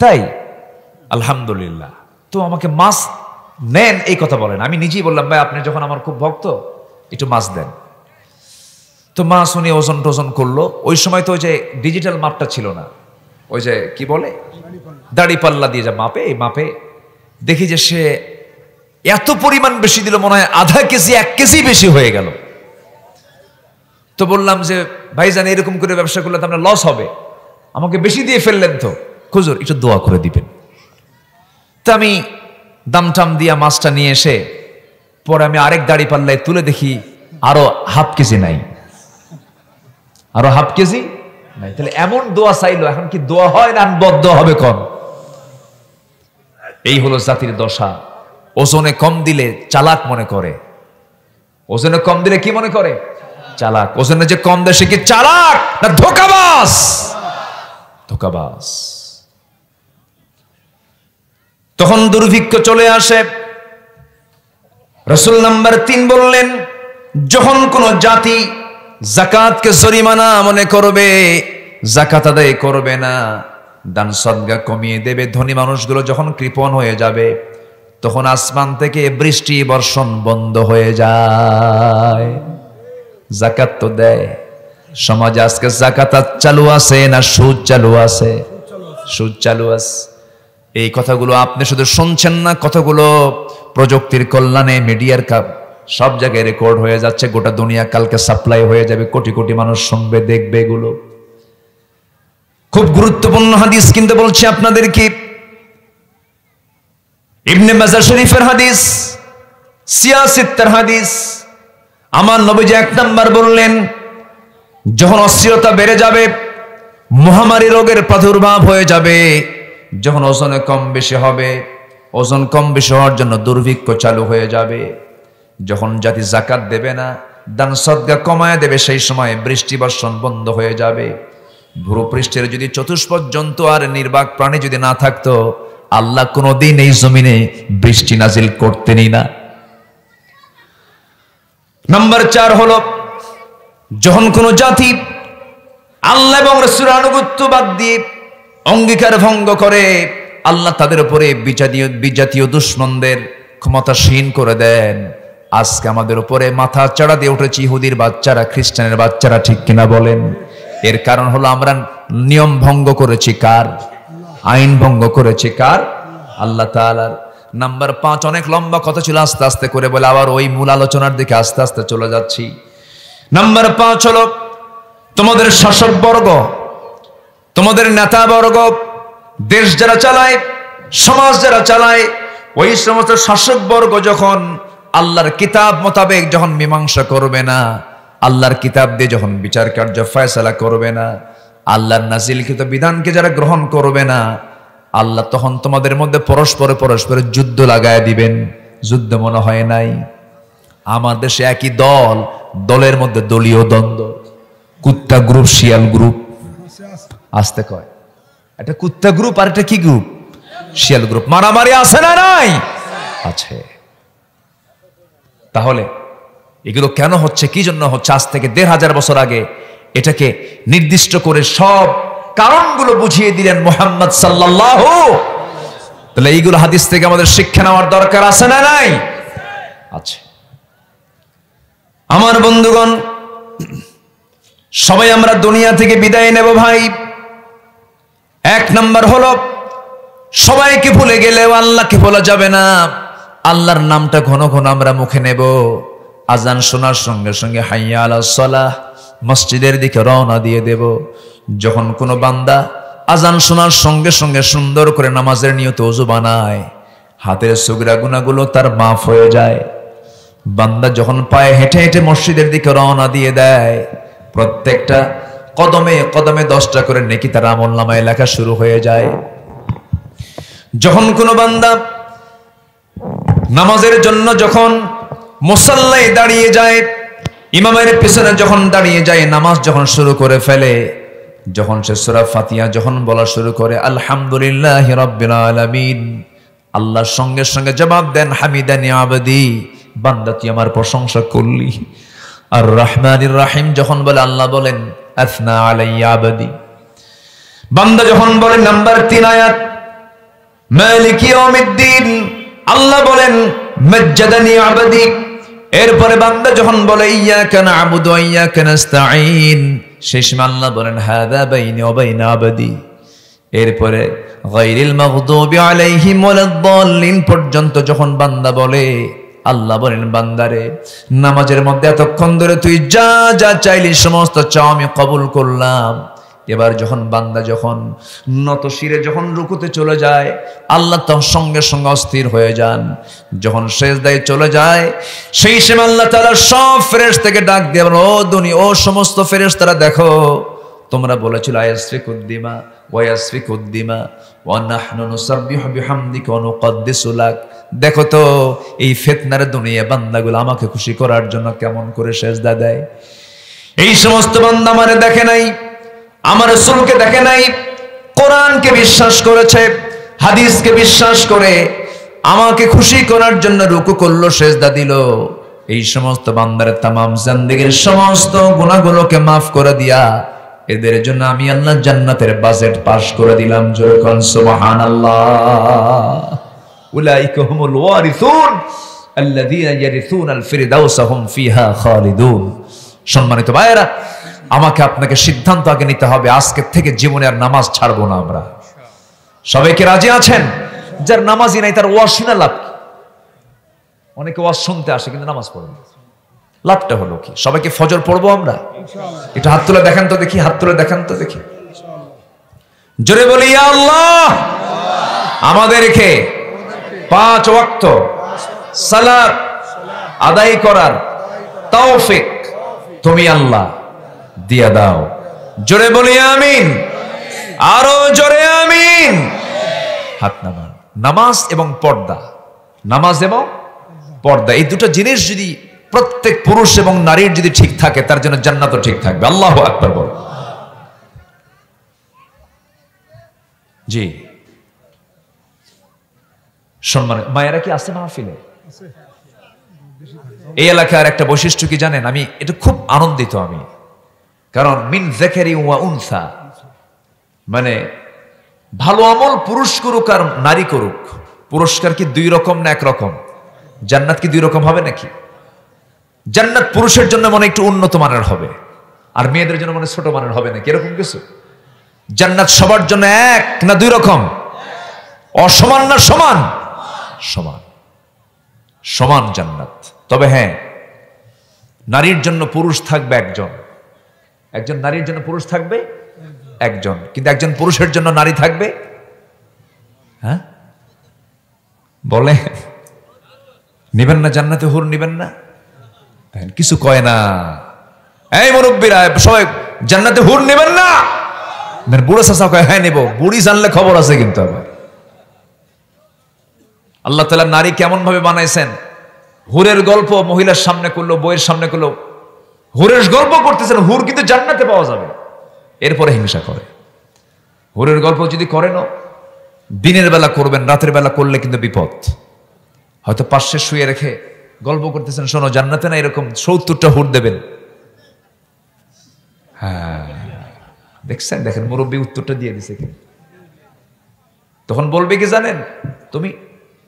A: তাই? আলহামদুলিল্লাহ। তো আমাকে মাছ নেন এই কথা বলেন। আমি নিজেই বললাম, ভাই আপনি যখন আমার খুব ভক্ত, একটু মাছ দেন। তো মাছ উনি ওজন টোজন করলো। ওই সময় তো ওই যে ডিজিটাল মাপটা ছিল না, ওই যে কি বলে দাড়ি পাল্লা দিয়ে যা মাপে, এই মাপে দেখি যে সে এত পরিমাণ বেশি দিল, মনে হয় আধা কেজি 1 কেজি বেশি হয়ে গেল। তো বললাম যে ভাইজান, এরকম করে ব্যবসা করলে তো আপনার লস হবে, আমাকে বেশি দিয়ে ফেললেন তো, হুজুর একটু দোয়া করে দিবেন। তো আমি দাম টাম দিয়া মাছটা নিয়ে এসে পরে আমি আরেক দাড়ি পাল্লায় তুলে দেখি আরো ½ কেজি নাই, আরো ½ কেজি নাই। তাহলে এমন দোয়া চাইলো, এখন কি দোয়া হয় না বদদোয়া হবে? কম। এই হলো জাতির দশা। ওজনে কম দিলে চালাক মনে করে। ওজনে কম দিলে কি মনে করে? চালাক। ওজনে যে কম দেয় সে কি চালাক না ধোঁকাবাজ? ধোঁকাবাজ। তখন দুর্ভিক্ষ চলে আসে। রাসূল নাম্বার 3 বললেন, যখন কোন জাতি যাকাতকে জরিমানা মনে করবে, যাকাত আদায় করবে না, দান সদকা কমিয়ে দেবে, ধনী মানুষগুলো যখন কৃপণ হয়ে যাবে, তখন আসমান থেকে বৃষ্টি বর্ষণ বন্ধ হয়ে যায়। যাকাত তো দেয় সমাজে। আজকে যাকাত চালু আছে না সুদ চালু আছে? সুদ চালু আছে। এই কথাগুলো আপনি শুধু শুনছেন না, কথাগুলো প্রযুক্তির কল্যাণে মিডিয়ার সব জায়গায় রেকর্ড হয়ে যাচ্ছে। গোটা দুনিয়া কালকে সাপ্লাই হয়ে যাবে, কোটি কোটি মানুষ শুনবে, দেখবে। এগুলো খুব গুরুত্বপূর্ণ হাদিস কিন্তু বলছি আপনাদেরকে। ইবনে মাজাহ শরীফের হাদিস, সিয়াসিত্তার হাদিস। আমার নবীজি 1 নাম্বার বললেন, যখন অস্থিরতা বেড়ে যাবে, মহামারী রোগের প্রাদুর্ভাব হয়ে যাবে, যখন ওজনে কম বেশি হবে, ওজন কম বেশি হওয়ার জন্য দুর্ভিক্ষ চালু হয়ে যাবে, যখন জাতি যাকাত দেবে না, দান সদকা কমায় দেবে, সেই সময় বৃষ্টি বর্ষণ বন্ধ হয়ে যাবে। ভূপৃষ্ঠের যদি চতুষ্পদ জন্তু আর নির্বাক প্রাণী যদি না থাকতো, আল্লাহ কোনোদিন এই জমিনে বৃষ্টি নাজিল করতেনই না। নাম্বার 4 হলো, যখন কোন জাতি আল্লাহ এবং রাসূলের আনুগত্য বাদ দিয়ে অঙ্গীকার ভঙ্গ করে, আল্লাহ তাদের উপরে বিজাতীয় দুশমনদের ক্ষমতাসীন করে দেন। আজকে আমাদের উপরে মাথা চাড়া দিয়ে উঠেছে ইহুদির বাচ্চারা, খ্রিস্টানের বাচ্চারা, ঠিক কিনা বলেন? এর কারণ হলো আমরা নিয়ম ভঙ্গ করেছি কার? আইন ভঙ্গ করেছি কার? আল্লাহ তাআলার। নাম্বার 5, অনেক লম্বা কথা ছিল, আস্তে আস্তে করে বলে আবার ওই মূল আলোচনার দিকে আস্তে আস্তে চলে যাচ্ছি। নাম্বার 5 হলো, তোমাদের শাসকবর্গ, তোমাদের নেতাবর্গ, দেশ যারা চালায়, সমাজ যারা চালায়, ওই সমস্ত শাসকবর্গ যখন আল্লাহর কিতাব মোতাবেক যখন মীমাংসা করবে না, আল্লাহর কিতাব দিয়ে যখন বিচার কার্য ফয়সালা করবে না, আল্লাহর নাজিলকৃত বিধানকে যারা গ্রহণ করবে না, আল্লাহ তখন তোমাদের মধ্যে পরস্পরে যুদ্ধ লাগায় দিবেন। যুদ্ধ মনে হয় নাই? আমার দেশে একই দল, দলের মধ্যে দলীয় দ্বন্দ্ব, কুত্তা গ্রুপ, শিয়াল গ্রুপ। আসতে কয়, এটা কুত্তা গ্রুপ আর এটা কি গ্রুপ? শিয়াল গ্রুপ। মারামারি আছে না নাই? আছে। তাহলে এগুলো কেন হচ্ছে, কি জন্য হচ্ছে? আজ থেকে 1500 বছর আগে এটাকে নির্দিষ্ট করে সব কারণগুলো বুঝিয়ে দিলেন মুহাম্মদ সাল্লাল্লাহু। তাহলে এইগুলো হাদিস থেকে আমাদের শিক্ষা নেওয়ার দরকার আছে না নাই? আছে। আমার বন্ধুগণ, সবাই আমরা দুনিয়া থেকে বিদায় নেব ভাই। 1 নাম্বার হলো, সবাইকে ভুলে গেলেও আল্লাহকে ভোলা যাবে না। আল্লাহর নামটা ঘন ঘন আমরা মুখে নেব। আজান শোনার সঙ্গে সঙ্গে হাইয়া আলাস সালাহ, মসজিদের দিকে রওনা দিয়ে দেব। যখন কোনো বান্দা আজান শোনার সঙ্গে সঙ্গে সুন্দর করে নামাজের নিয়তে ওযু বানায়, হাতের সুগরা গুনাহগুলো তার মাফ হয়ে যায়। বান্দা যখন পায়ে হেঁটে হেঁটে মসজিদের দিকে রওনা দিয়ে দেয়, প্রত্যেকটা কদমে কদমে 10টা করে নেকি তার আমলনামায় লেখা শুরু হয়ে যায়। যখন কোনো বান্দা নামাজের জন্য যখন মুসাল্লায় দাঁড়িয়ে যায়, ইমামের পিছনে যখন দাঁড়িয়ে যায়, নামাজ যখন শুরু করে ফেলে, যখন সে সূরা ফাতিহা যখন বলা শুরু করে, আলহামদুলিল্লাহি রাব্বিল আলামিন, আল্লাহর সঙ্গে সঙ্গে জবাব দেন, হামিদানি আবদি, বান্দা তুই আমার প্রশংসা করলি। আর রহমানির রহিম যখন বলে, আল্লাহ বলেন আসনা আলাইয়া আবদি। বান্দা যখন বলে নাম্বার 3 আয়াত, মালিক ইয়াউমিদ্দিন, আল্লাহ বলেন মাজ্জাদানি আবদি। এরপরে বান্দা যখন বলে ইয়াকা না'বুদু ওয়া ইয়াকা নাস্তাঈন, শেষ আল্লাহ বলেন হাযা বাইনি ওয়া বাইনা আবদি। এরপরে গায়রিল মাগদুবি আলাইহিম ওয়ালাদ-দাল্লিন পর্যন্ত যখন বান্দা বলে, আল্লাহ বলেন বান্দারে, নামাজের মধ্যে এতক্ষণ ধরে তুই যা যা চাইলি সমস্ত চাও আমি কবুল করলাম। এবার যখন বান্দা যখন নত শিরে যখন রুকুতে চলে যায়, আল্লাহ তখন সঙ্গে সঙ্গে অস্থির হয়ে যান। যখন সেজদায় চলে যায়, সেই সময় আল্লাহ তাআলা সব ফেরেশতাকে ডাক দিয়ে বলেন, ও দুনিয়া, ও সমস্ত ফেরেশতারা, দেখো তোমরা বলেছিল আয়াসফিকুদ্দিমা ওয়া ইয়াসফিকুদ্দিমা ওয়া নাহনু নুসাব্বিহু বিহামদিকা ওয়া নুকদ্দিসু লাক। দেখো তো এই ফিতনার দুনিয়া বান্দাগুলো আমাকে খুশি করার জন্য কেমন করে সেজদা দেয়। এই সমস্ত বান্দা আমারে দেখে নাই, আমার রাসূলকে দেখে নাই, কোরআনকে বিশ্বাস করেছে, হাদিসকে বিশ্বাস করে আমাকে খুশি করার জন্য রুকু করলো, সেজদা দিল। এই সমস্ত বান্দার তামাম জিন্দেগীর সমস্ত গুনাহগুলোকে মাফ করে দিয়া এদের জন্য আমি আল্লাহ জান্নাতের বাজেট পাস করে দিলাম। জোরে কোন সুবহানাল্লাহ। উলাইকা হুমুল ওয়ারিসুন আল্লাযীনা ইয়ারিসুনাল ফিরদাউসা হুম ফিহা খালিদুন। সম্মানিত ভাইয়েরা, আমাকে আপনাকে সিদ্ধান্ত আগে নিতে হবে, আজকে থেকে জীবনে আর নামাজ ছাড়বো না আমরা। সবাইকে রাজি আছেন? যার নামাজই নাই তার ওয়াজ শুনে লাভ কি? অনেকে ওয়াজ শুনতে আসে কিন্তু নামাজ পড়ে না, লাভটা হলো কি? সবাইকে ফজর পড়বো আমরা? একটু হাত তুলে দেখান তো দেখি, হাত তুলে দেখান তো দেখি, জোরে বলি ইয়া আল্লাহ। আমাদেরকে 5 ওয়াক্ত সালাত আদায় করার তৌফিক তুমি আল্লাহ দিয়া দাও। জোরে বলি আমিন, আরো জোরে আমিন। হাত নামান। নামাজ এবং পর্দা, নামাজ এবং পর্দা, এই দুটো জিনিস যদি প্রত্যেক পুরুষ এবং নারীর যদি ঠিক থাকে, তার জন্য জান্নাতও ঠিক থাকবে। আল্লাহু আকবার বল। জি সম্মান। মায়েরা কি আছে মাহফিলে? এই এলাকার একটা বৈশিষ্ট্য কি জানেন? আমি এটা খুব আনন্দিত আমি, কারণ মিন যাকারি ওয়া উনসা, মানে ভালো আমল পুরুষ করুক আর নারী করুক, পুরস্কার কি দুই রকম না এক রকম? জান্নাত কি দুই রকম হবে নাকি? জান্নাত পুরুষের জন্য মনে একটু উন্নত মানের হবে, আর মেয়েদের জন্য মনে ছোট মানের হবে নাকি, এরকম কিছু? জান্নাত সবার জন্য এক না দুই রকম? অসমান না সমান? সমান, সমান জান্নাত। তবে হ্যাঁ, নারীর জন্য পুরুষ থাকবে একজন, একজন নারীর জন্য পুরুষ থাকবে একজন, কিন্তু একজন পুরুষের জন্য নারী থাকবে, হ্যাঁ বলে নিবেন না? জান্নাতে হুর নিবেন না? কিছু কয় না। এই মুরব্বীরা সবাই জান্নাতে হুর নেবেন না? বুড়ো চাচা কয় হ্যাঁ নেব, বুড়ি জানলে খবর আছে। কিন্তু আবার আল্লাহ তাআলা নারী কেমন ভাবে বানাইছেন, হুরের গল্প মহিলার সামনে করলো, বইয়ের সামনে করলো, হুরের গল্প করতেছেন, হুর কিন্তু জান্নাতে পাওয়া যাবে, এরপরে হিংসা করে। হুরের গল্প যদি করেন দিনের বেলা করবেন, রাতের বেলা করলে কিন্তু বিপদ। হয়তো পাশে শুয়ে রেখে গল্প করতেছেন, শোনো জান্নাতে না এরকম 70টা হুর দেবেন। হ্যাঁ দেখছেন, দেখেন মুরব্বী উত্তরটা দিয়ে দিছে। তখন বলবে কি জানেন, তুমি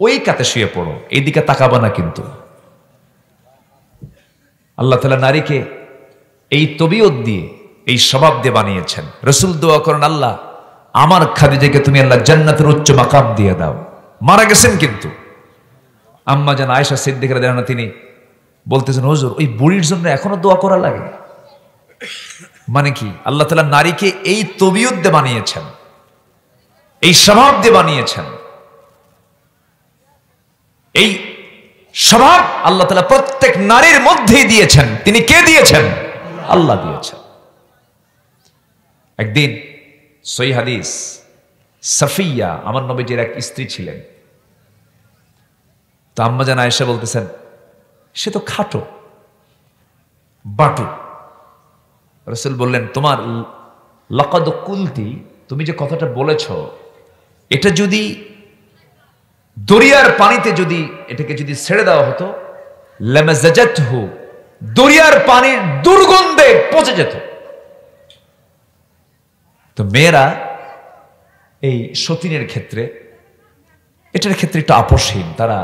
A: ওই কাতে শুয়ে পড়ো, এইদিকে তাকাবা না। কিন্তু আল্লাহ তাআলা নারীকে এই তবিয়ত দিয়ে, এই স্বভাব দিয়ে বানিয়েছেন। রাসূল দোয়া করেন, আল্লাহ আমার খাদিজাকে তুমি আল্লাহ জান্নাতের উচ্চ মাকাম দিয়ে দাও। মারা গেছেন কিন্তু আম্মা জান আয়েশা সিদ্দিকা রাদিয়াল্লাহু আনহা, তিনি বলতেছেন, হুজুর ওই বুড়ির জন্য এখনো দোয়া করা লাগে? মানে কি, আল্লাহ তাআলা নারীকে এই তবিয়ত দিয়ে বানিয়েছেন, এই স্বভাব দিয়ে বানিয়েছেন। এই স্বভাব আল্লাহ তাআলা প্রত্যেক নারীর মধ্যেই দিয়েছেন। তিনি কে দিয়েছেন? আল্লাহ দিয়েছেন। একদিন সহিহ হাদিস, সাফিয়া আমার নবীজির এক স্ত্রী ছিলেন। তো আম্মা জান আয়েশা বলতেছেন, সে তো খাটো বাটু। রাসূল বললেন, তোমার লাকাদ কুলতি, তুমি যে কথাটা বলেছ, এটা যদি দরিয়ার পানিতে যদি এটাকে যদি ছেড়ে দেওয়া হতো, লামাজাজাতহু, দরিয়ার পানির দুর্গন্ধে পচে যেত। তো মেয়েরা এই সতীনের ক্ষেত্রে, এটার ক্ষেত্রে একটু আপোষহীন, তারা